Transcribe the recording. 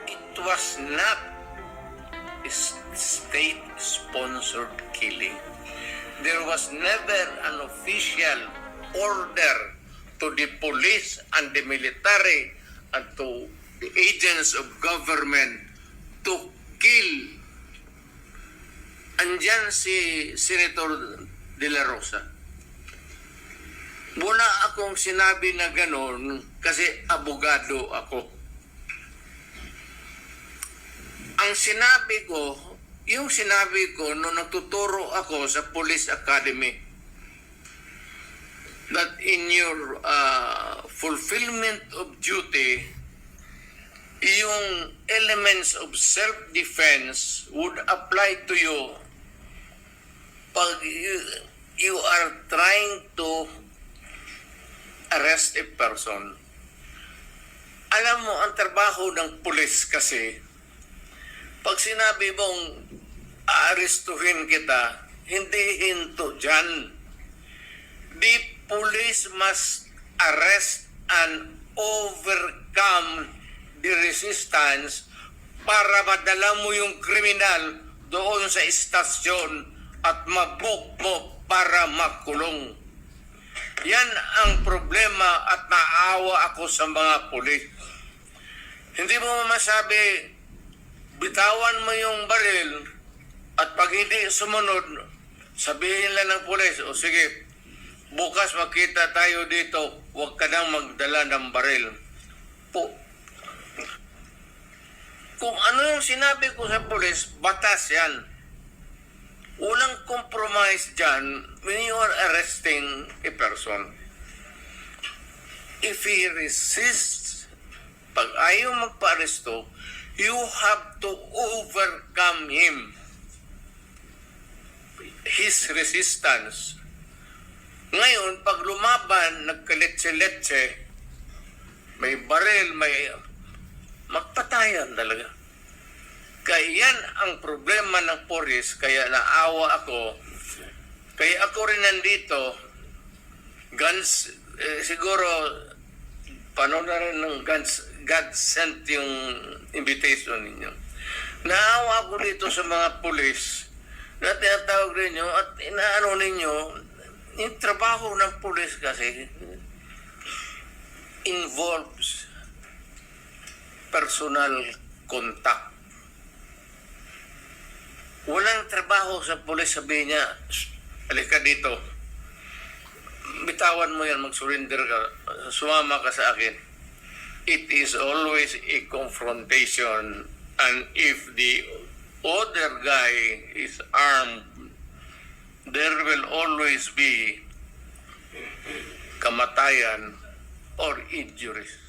it was not state-sponsored killing. There was never an official order to the police and the military and to the agents of government to kill. Andyan si Senator De La Rosa. Wala akong sinabi na ganon kasi abogado ako. Ang sinabi ko, yung sinabi ko nung nagtuturo ako sa Police Academy, that in your fulfillment of duty, yung elements of self-defense would apply to you pag you are trying to arrest a person. Alam mo, ang trabaho ng pulis kasi, pag sinabi mong aarestuhin kita, hindi hinto dyan. The police must arrest and overcome the resistance para madala mo yung kriminal doon sa istasyon at mabook mo para makulong. Yan ang problema at naawa ako sa mga pulis. Hindi mo masabi, bitawan mo yung baril at pag hindi sumunod, sabihin lang ng pulis, o sige, bukas magkita tayo dito, huwag ka nang magdala ng baril. Kung ano yung sinabi ko sa pulis, batas yan. Walang compromise dyan when you are arresting a person. If he resists, pag ayaw magpa-aresto, you have to overcome him. His resistance. Ngayon, pag lumaban, nagkaletse-letse, may baril, may magpatayan talaga. Kaya yan ang problema ng pulis, kaya naawa ako. Kaya ako rin nandito, guns, siguro, paano na rin ng guns, God sent yung invitation ninyo. Naawa ako dito sa mga pulis na tinatawag ninyo at inaano ninyo, yung trabaho ng pulis kasi involves personal contact. Walang trabaho sa pulis, sabihin niya, halika dito, bitawan mo yan, mag-surrender ka, sumama ka sa akin. It is always a confrontation, and if the other guy is armed, there will always be kamatayan or injuries.